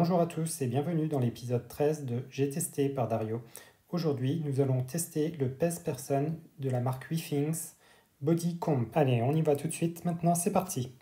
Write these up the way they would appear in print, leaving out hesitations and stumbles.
Bonjour à tous et bienvenue dans l'épisode 13 de J'ai testé par Dario. Aujourd'hui, nous allons tester le pèse-personne de la marque WeThings Body Comp. Allez, on y va tout de suite. Maintenant, c'est parti.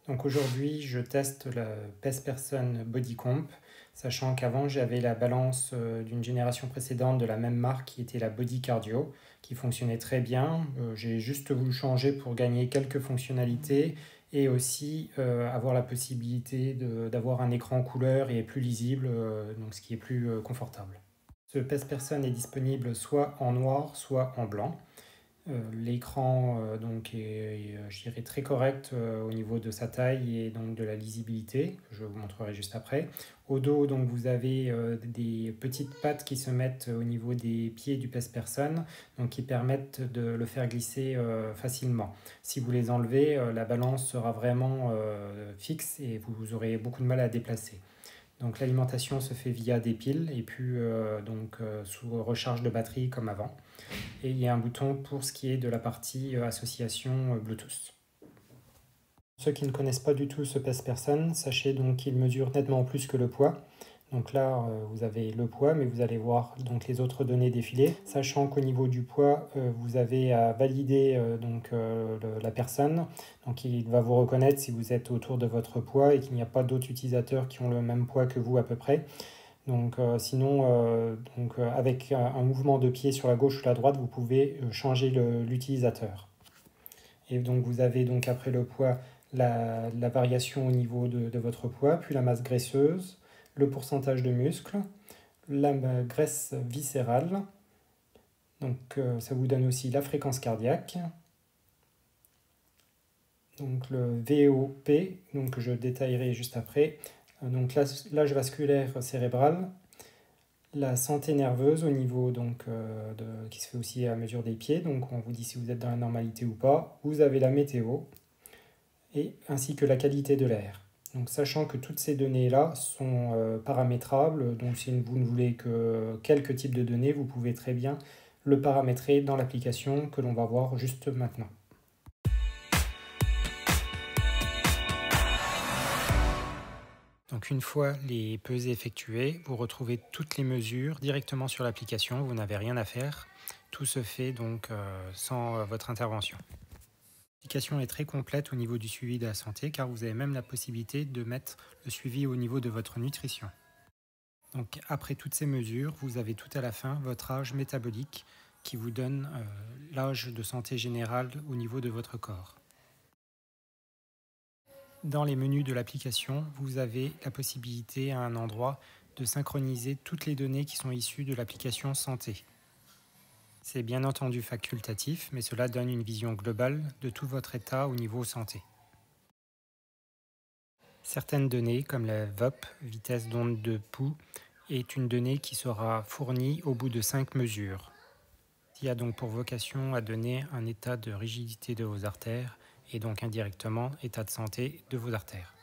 Donc aujourd'hui, je teste le pèse-personne Body Comp, sachant qu'avant, j'avais la balance d'une génération précédente de la même marque qui était la Body Cardio, qui fonctionnait très bien. J'ai juste voulu changer pour gagner quelques fonctionnalités et aussi avoir la possibilité d'avoir un écran couleur et plus lisible, donc ce qui est plus confortable. Ce pèse-personne est disponible soit en noir, soit en blanc. L'écran donc est je dirais très correct au niveau de sa taille et donc de la lisibilité, que je vous montrerai juste après. Au dos, donc, vous avez des petites pattes qui se mettent au niveau des pieds du pèse-personne, donc qui permettent de le faire glisser facilement. Si vous les enlevez, la balance sera vraiment fixe et vous aurez beaucoup de mal à déplacer. Donc l'alimentation se fait via des piles et puis sous recharge de batterie comme avant. Et il y a un bouton pour ce qui est de la partie association Bluetooth. Pour ceux qui ne connaissent pas du tout ce pèse-personne, sachez donc qu'il mesure nettement plus que le poids. Donc là, vous avez le poids, mais vous allez voir donc les autres données défiler. Sachant qu'au niveau du poids, vous avez à valider la personne. Donc il va vous reconnaître si vous êtes autour de votre poids et qu'il n'y a pas d'autres utilisateurs qui ont le même poids que vous à peu près. Donc avec un mouvement de pied sur la gauche ou la droite, vous pouvez changer l'utilisateur. Et donc vous avez donc après le poids la variation au niveau de votre poids, puis la masse graisseuse, le pourcentage de muscles, la graisse viscérale, donc ça vous donne aussi la fréquence cardiaque, donc le VOP, donc je détaillerai juste après, donc l'âge vasculaire cérébral, la santé nerveuse au niveau qui se fait aussi à mesure des pieds, donc on vous dit si vous êtes dans la normalité ou pas, vous avez la météo, et ainsi que la qualité de l'air. Donc, sachant que toutes ces données-là sont paramétrables, donc si vous ne voulez que quelques types de données, vous pouvez très bien le paramétrer dans l'application que l'on va voir juste maintenant. Donc une fois les pesées effectuées, vous retrouvez toutes les mesures directement sur l'application, vous n'avez rien à faire. Tout se fait donc sans votre intervention. L'application est très complète au niveau du suivi de la santé car vous avez même la possibilité de mettre le suivi au niveau de votre nutrition. Donc après toutes ces mesures, vous avez tout à la fin votre âge métabolique qui vous donne l'âge de santé générale au niveau de votre corps. Dans les menus de l'application, vous avez la possibilité à un endroit de synchroniser toutes les données qui sont issues de l'application santé. C'est bien entendu facultatif, mais cela donne une vision globale de tout votre état au niveau santé. Certaines données, comme la VOP, vitesse d'onde de pouls, est une donnée qui sera fournie au bout de 5 mesures. Il y a donc pour vocation à donner un état de rigidité de vos artères et donc indirectement état de santé de vos artères.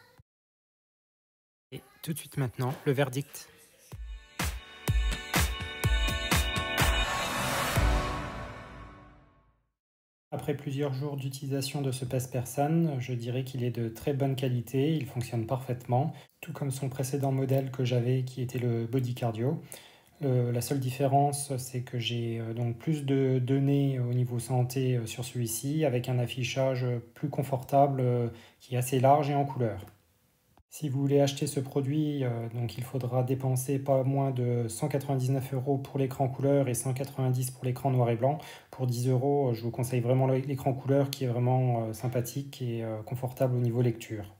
Et tout de suite maintenant, le verdict. Après plusieurs jours d'utilisation de ce pèse-personne, je dirais qu'il est de très bonne qualité, il fonctionne parfaitement, tout comme son précédent modèle que j'avais qui était le Body Cardio. La seule différence, c'est que j'ai donc plus de données au niveau santé sur celui-ci, avec un affichage plus confortable qui est assez large et en couleur. Si vous voulez acheter ce produit, donc il faudra dépenser pas moins de 199 € pour l'écran couleur et 190 € pour l'écran noir et blanc. Pour 10 €, je vous conseille vraiment l'écran couleur qui est vraiment sympathique et confortable au niveau lecture.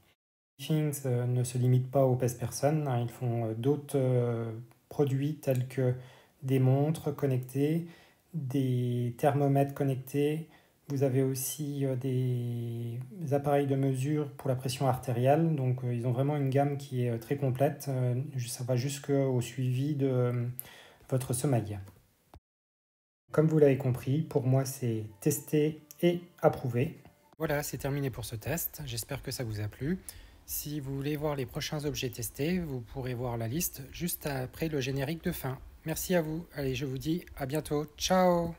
WeThings ne se limite pas au pèse-personne, hein, ils font d'autres produits tels que des montres connectées, des thermomètres connectés. Vous avez aussi des appareils de mesure pour la pression artérielle. Donc ils ont vraiment une gamme qui est très complète. Ça va jusqu'au suivi de votre sommeil. Comme vous l'avez compris, pour moi c'est testé et approuvé. Voilà, c'est terminé pour ce test. J'espère que ça vous a plu. Si vous voulez voir les prochains objets testés, vous pourrez voir la liste juste après le générique de fin. Merci à vous. Allez, je vous dis à bientôt. Ciao!